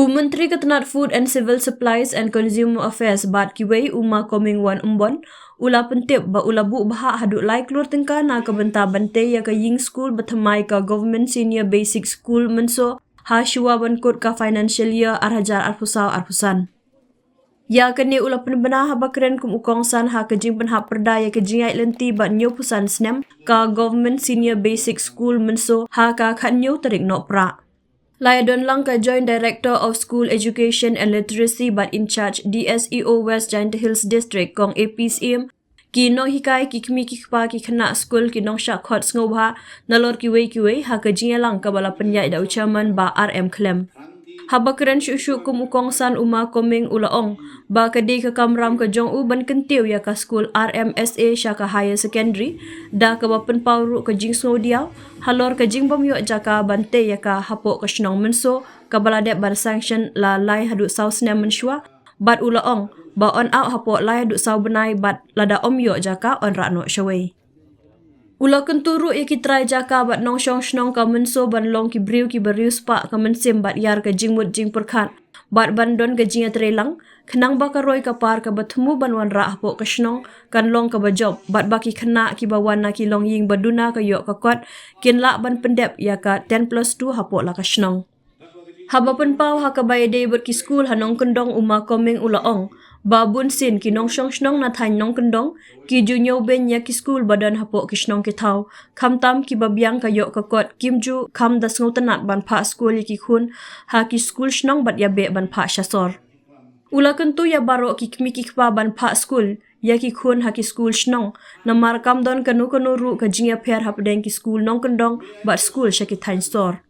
Menteri Ketenat Food and Civil Supplies and Consumer Affairs Bat Kiwei Coming One Ymbon ula pentip ba ula bu bahak haduk lai klur tengka na ke bentar bante ya ke ying school bertemai ke Government Senior Basic School Mynso ha shua bankut ka financial year arhajar arpusan. Ya kene ula penbena ha bakren kum ukongsan ha ke jing penhap perda ya ke jing ai lenti bat nyu pusan snem ka Government Senior Basic School Mynso ha ka khat nyu tarik nok pra. Lai Don Lang ka Joint Director of School Education and Literacy but in charge DSEO West Giant Hills District kong APCM ki no hikai ki kmi ki kpa ki khana school ki nong sha khot sngewbha nalor ki wei ha ka jingalang ka bala penyai da ucaman ba RM Klem. Habakran syushu kum ukongsan coming ulaong ba ka di ka kamram ka jong u ban kentiu ya ka school RMSA Shaka Higher Secondary da ka bapen pauru ka jing snodiau halor ka jing bamyo jaka bante ya ka hapo ka shnong Mynso ka balade bar sanction la lai hadu sau snem menshwa bat ulaong ba on out hapo lai hadu sau benai bat lada omyo jaka on rakno shawai. Ula kenturu ya ki try jaka bat nong shong shnong ka Mynso ban long ki briu ki bariu spa ka mensim bat yar ka jingmut jing perkhat bat bandon ka jinga trelang kenang ba ka roi ka par ka batmu ban wan ra hapo ka shnong kan long ka bajob bat baki khana ki bawan na ki long ying baduna ka yok ka kot kin la ban pendep ya ka 10+2 hapo la ka shnong. Haba penpau ha ka bayade ber ki school hanong kendong coming ulaong babun sin ki nong shong shnong na thain nong kendong ki junyo ben ya ki school badan hapo ki shnong ki thau khamtam ki babyang ka yok ka kot kimju kham da sngo tanat ban pha school ki khun ha ki school shnong bat ya be ban pha shasor ula kentu ya baro ki kmi ki khpa ban pha school ya ki khun ha ki school shnong na mar kam don kanu ru ka jingya pher hap deng ki school nong kendong bat school sha ki thain store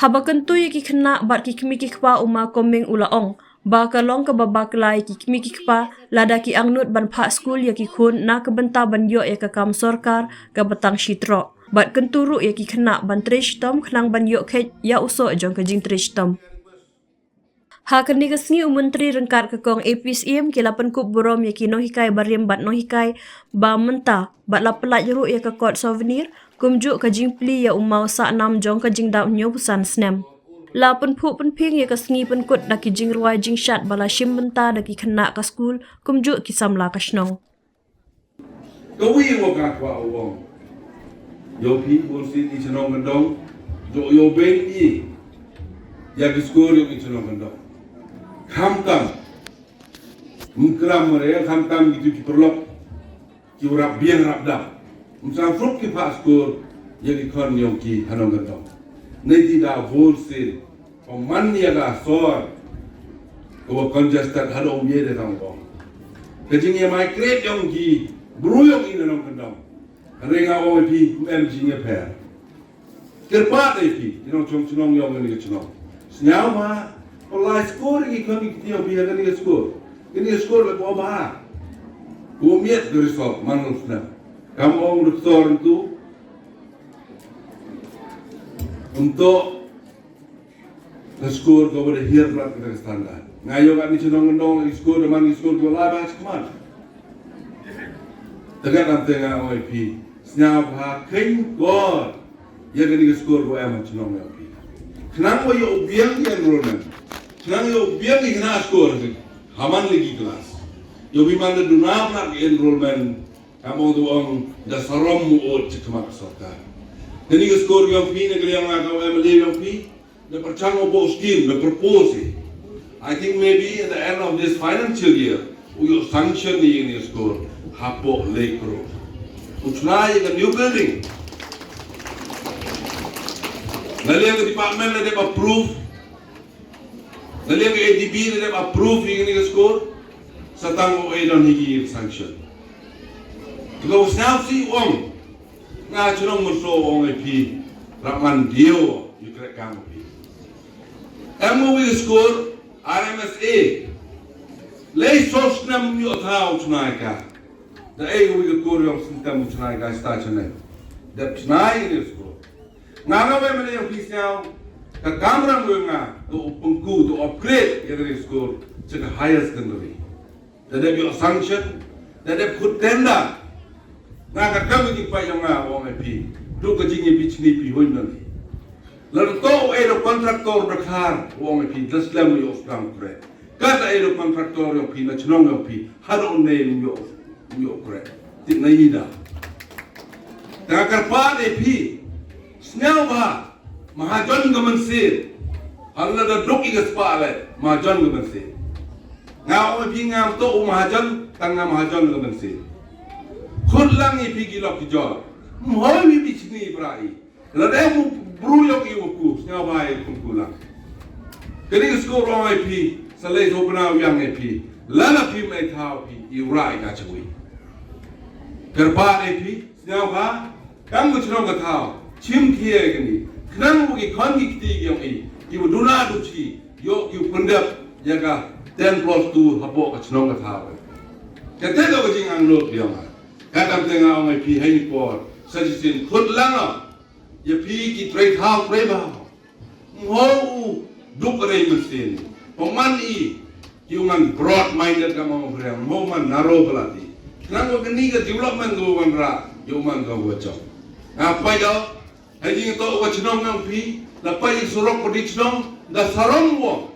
haba kentu ya ki khna bat ki kmi ki khpa coming ulaong ba ka long ka babak lai ki kmi ki khpa lada ki angnut ban pha school ya ki khun na ka benta ban yo ya ka kam sarkar ka batang shitro bat kenturu ya ki khna ban trish tom khlang ban yo khet ya uso jong ka jing trish tom ha kani ka sngi menteri rengkat ka kong APCM ki lapan kup borom ya ki no hikai barim bat no hikai ba menta bat la pelat jeruk ya ka kot souvenir kumju ka jing pli ya umau sa nam jong ka jing dau nyu pusan snem la penpuk penping ya ka sngi penkut da ki jing ruai jing shat bala shim benta da ki khana ka school kumju ki samla ka shnong ka wi wo ka kwa wo yo pi bo si ti chnong ndong yo ben i ya ki school yo ki chnong ndong kham tam mukram re kham tam gitu ki perlok ki ura bien rap da musam fruit ki pa school ya ki khon yo ki hanong ndong nei ti da wholesale man ya ga sor ko congested hado ye de tang ko ke jing ye mai create yong ki bru yong in nong kandong renga o pi em jing ye per ke pa de pi chong chong yong ni chong sngewbha online score ki kon ki tio bi ga ni score le ko ba ko miet de result manul sna kam ong restaurant tu untuk skor kau boleh hiar berat kita standar. Ngayo kat ni cenderung gendong skor deman skor kau lah bahas kemana? Tegak nanti ngah OIP. Sngewbha keng god. Ya kini skor kau emak cenderung OIP. Kenang kau yo biang di enrollment. Kenang yo biang di kena skor sih. Haman lagi kelas. Yo biman ada dunam nak enrollment. Kamu tu orang dah seram muot cekmak sarkar. Kini ke skor yang pi negeri yang agak MLA yang pi, the percang obo scheme, the propose. I think maybe at the end of this financial year, we will sanction the ini skor hapo Lake Road. Uchnai a new building. Nali ang department na dem approve. Nali ang ADB na dem approve yung ini skor sa tango ay don higi sanction. Tugaw snap si Wong. Nga chunong Mynso ong pi raman dio yukrek kang pi MOE score RMSA lay sos nam yo thao chnai ka da ego wi ko yong sintam chnai ka sta chnai da chnai ni score nga na we mele yung pisau ka kamera mo nga to pungku to upgrade yung score to the higher secondary da de yo sanction da de put tender nga ka kami ki pa yung nga o pi do ka jingi bi chni pi hoin nani Lalu to kontraktor berkar uang pi daslam yo strang kre. Kata kontraktor yo pi na chnong yo pi haro ne yo kre. Tik na ida. Takar pa de pi sngewbha mahajon gaman sir. Halla da dok igas pa le mahajon gaman sir. Ngau pi ngam to mahajon tanga mahajon gaman sir. Khudlang pi gilok kijor. Moi pi chini brai. Lademu bruyok iwoku sngewbha kumkulang. Kini skor ong pi salai to bna yang pi lala pi mai thao pi irai ka chui. Kerpa pi sngewbha kam chno ka thao chim thie gni knang bu ki khon ki ti gyong i ibu duna du chi yo ki pundap yaga 10 plus 2 hapo ka chno ka thao. Kete do jing ang lo pyong. Ka kam tenga ong pi hai ni por sajisin khudlang ya pi ki trade thao trade ba. Mo duk rei mesin. Pemani human broad minded kamu berang. Mo man narrow belati. Kenapa kini ke development go bandra human go wajah. Apa yo? Haji itu wajah nong pi. Lepas surok pedik nong dah sarong wo.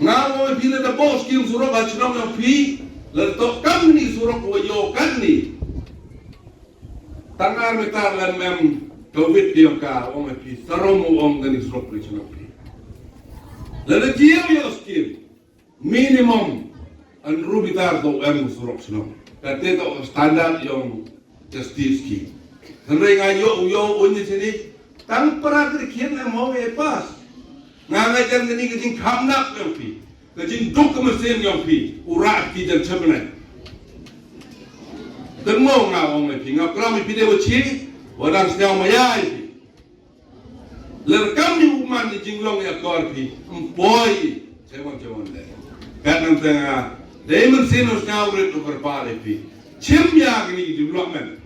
Ngawo pi le dah bos kium surok wajah nong pi. Letok kam ni surok wajo kan ni. Tangar metar lan mem Govt yang ka ong pi sarong ong gani surok pedik nong pi. Lalu dia yo skill minimum an rubitar do surok nong. Kata to standar yang justice ki. Henry ngayo unyi sini tang perak kian mau pas. Ngajar gini kecing kamnak yang pi. Kecing duk mesin yang pi. Urat ki dan sebenarnya. Tengok ngawang pi. Ngakram pi dewa ci. Wadang sedang mayai pi. Lerkam di uman di jinglong ya kor pi. Boy. Cewang deh. Kadang tengah. Diamond sinus ngawret tu berpare pi. Cim ya gini development.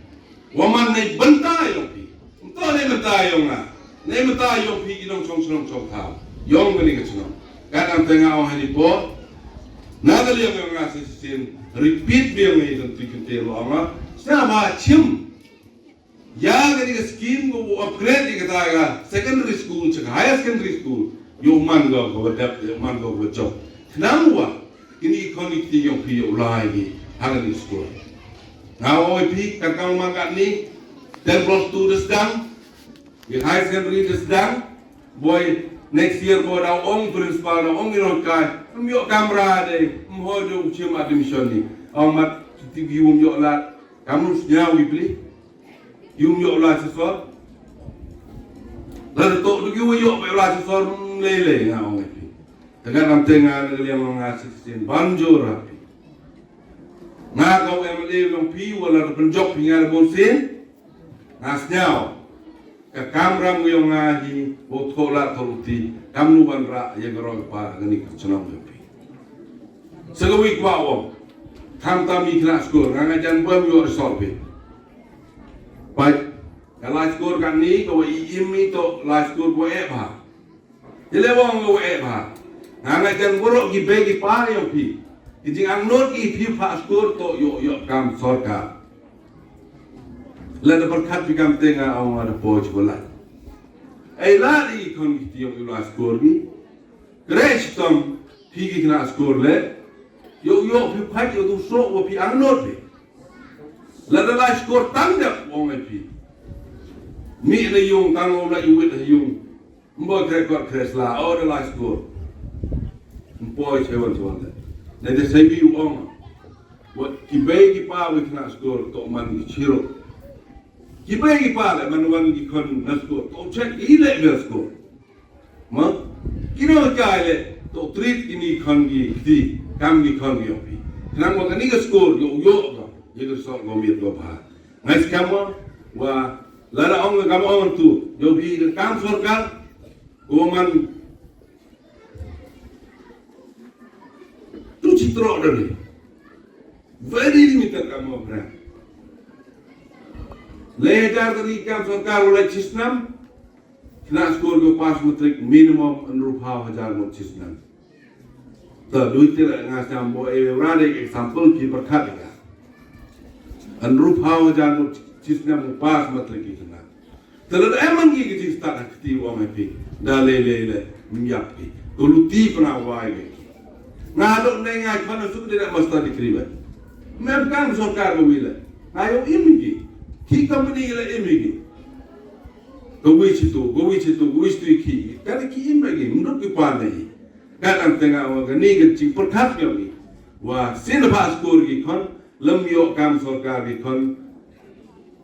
Waman nei bentai yong pi. Entah nei bentai yong na. Nei bentai yong pi gidong chong thao. Yong gini kecong. Kadang tengah orang hari po. Nada liang yang ngasih sin repeat biang ni tentu kita lo ama. Sama cim. Ya gini ke scheme go upgrade di kata secondary school cek higher secondary school. Yoman go wadap yoman go wajok. Kenapa? Ini ikonik ti yong pi ulai ni hangan di sekolah. Ngawo pi kakang makan ni 10 plus 2 sedang. Di high secondary sedang. Boy next year boy dah ong principal dah ong irokai. Myok kamera deh. Mhodo ucim admission ni. Amat TV myok lat. Kamu senyawi beli. Myok lat sesuatu. Lalu tok dugi myok lat sesuatu lele ngawo pi. Dengan am tengah yang mengasih sin banjur rapi. Ngakau MLA long pi wala penjok pingal bonsin. Ngasnyau. Ke kamera mu yang ngahi botola toluti kamnu banra yang gerong pa ngani kecunam pi. Segawi kwawom. Kam tami kena skor ngangajan bom yo resolve. Baik. Kalau skor kan ni kau imi to la skor bo eba. Jelewong go eba. Ngangajan buruk ki bagi pa yo pi. Kijing ang not ki pi pa skor to yo kam sorka. Lada berkat pi kam tengah awang ada poj bola. Lari kon ki yo la skor bi. Gresh tom pi ki kena skor le. Yo pi pa yo tu so wo pi ang not bi. Lada la skor tanggap wong pi. Mi na yung tang la yuwit yung. Mbo rekod kresla o de la skor. Boy cewek deh. Nanti saya biu om. Buat kibai kipa wikna skor to man ciro. Kibai kipa le manuan gikon naskor to cek ile ber skor. Ma kino kaya to treat ini kon di kam gikon yopi. Kenapa kan ini skor yo yo jadi sok ngomir do pa. Ngai kamu wa lara ong kamu ong tu yo bi kam sorkar goman tu citro dari very limited kamu berang. Lejar dari kam sarkar oleh snem kena skor go pas matrik minimum rupiah 1000 snem. Tak duit tidak ngasam bo rade example ki berkat ya. Rupiah 1000 snem pas matrik itu na. Terlalu emang kita start aktif orang itu, dah le miap itu, koluti pernah wai itu. Ngadok nengai pada suku tidak mesti dikribat. Mereka sokar kewila, ayo imigi, kita beri le imigi. Kewis itu iki, kalau ki imigi, menurut kipane, kadang tengah orang ni kecil perkat kami, wah sin pas kur kon, lemyok kam sokar kon.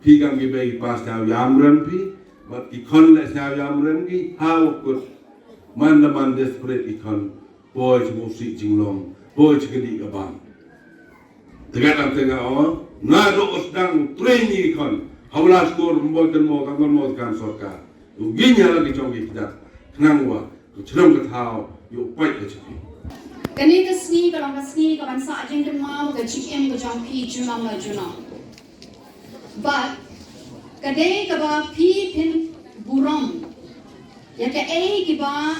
Pi kami bagi pas tahu yamran pi, but ikon le tahu yamran ki, how good man desperate ikon, boy musik jinglong, boy kedi abang. Tengah awal, nado osdang training ikon, hawlas kor membuatkan mau kangon mau kan sorka, uginya lagi congki kita, kenangwa, cerong ketau, yuk baik kecipi. Kani kesni kalau sa jeng mau ke GM ke jongki junam. But kadai kaba pi pin buram ya ke kiba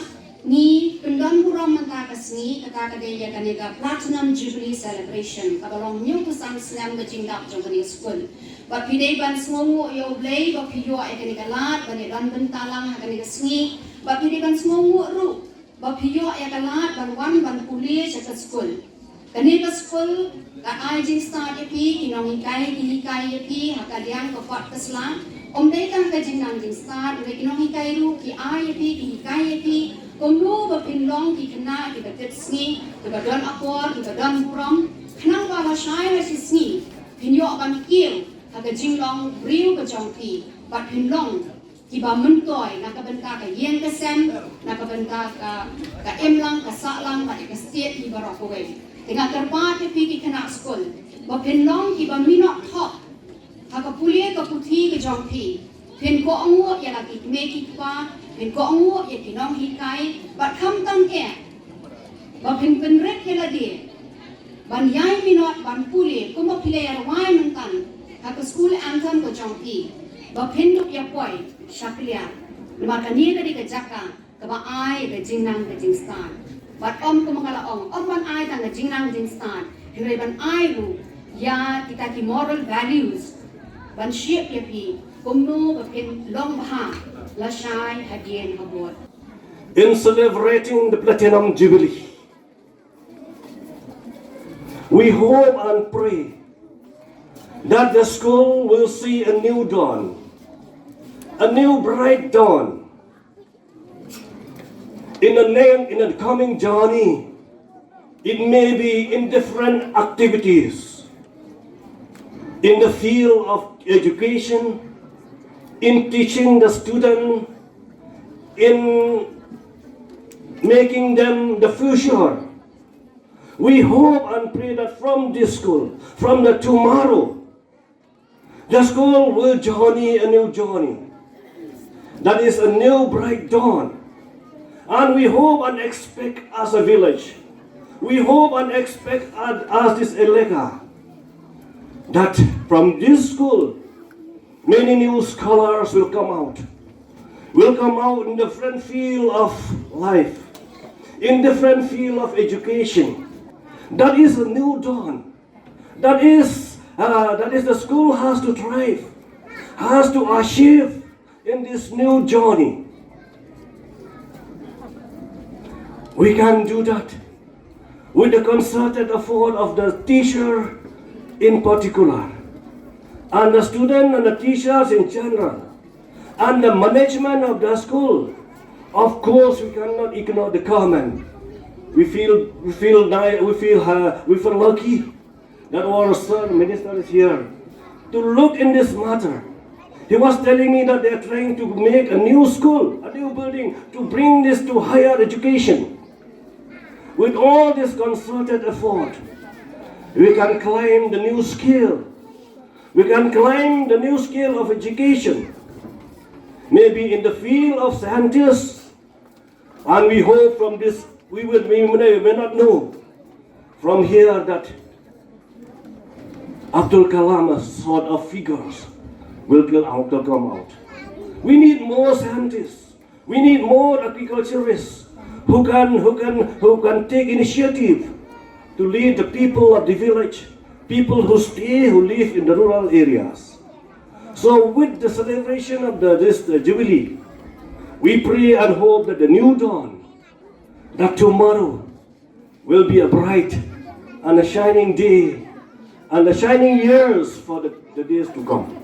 ni pendon buram manta kasni kata kadai ya kanega platinum jubilee celebration kaba long new to sang snem ke jingdap jongkani school but pi dei ban smongu yo blay ba pi yo ai kanega lat ban dan bentalang kanega sngi ba pi dei ban smongu ru ba pi yo ai kalat ban kuliah ke school kanega school ka ai jing start epi kinong hikai epi hakadiang ko fat kesla dei kan ka jing nang jing start le kinong hikai ru ki ai epi ki hikai epi komlu ba pinlong ki kena ki ba tetsi ki ba don apor ki ba don buram kenang ba shai ha sisni pinyo ban kiu ka jing long riu ka jongki ba pinlong ki ba mentoi na ka benta ka yen ka sem na ka benta ka emlang ka salang ba ka state ki ba rokwe dengan terbat pergi kena sekolah, bapinlong kiba minok top, haka pulia ke putih ke jongpi, pin ko angu ya lagi meki kwa, pin ko angu ya kinong hikai, bat kam tang ke, bapin penret ya lagi, ban yai minot ban pulia, kuma pilih arwai mentan, haka school anthem ke jongpi, bapin duk ya poi, syakliat, maka ni tadi ke jaka, keba ai ke jingnang ke jingstan. But ko mangala ban ai tang jingnang jingstan hirai ban ai ru ya kita ki moral values ban shape ya pi kumno ba pin long bha la shai hadien habot. In celebrating the Platinum Jubilee, we hope and pray that the school will see a new dawn, a new bright dawn. In the coming journey, it may be in different activities, in the field of education, in teaching the student, in making them the future. We hope and pray that from this school, from the tomorrow, the school will journey a new journey. That is a new bright dawn. And we hope and expect as a village, we hope and expect as this Eleka, that from this school, many new scholars will come out in different field of life, in different field of education. That is a new dawn. That is the school has to thrive, has to achieve in this new journey. We can do that with the concerted effort of the teacher in particular, and the student and the teachers in general, and the management of the school. Of course, we cannot ignore the government. We feel lucky that our son minister is here to look in this matter. He was telling me that they are trying to make a new school, a new building, to bring this to higher education. With all this concerted effort, we can claim the new skill. We can claim the new skill of education. Maybe in the field of scientists. And we hope from this, we may not know from here that Abdul Kalam's sort of figures will come out. We need more scientists. We need more agriculturists who can take initiative to lead the people of the village, people who live in the rural areas. So with the celebration of this Jubilee, we pray and hope that the new dawn, that tomorrow will be a bright and a shining day and a shining years for the days to come.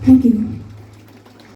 Thank you.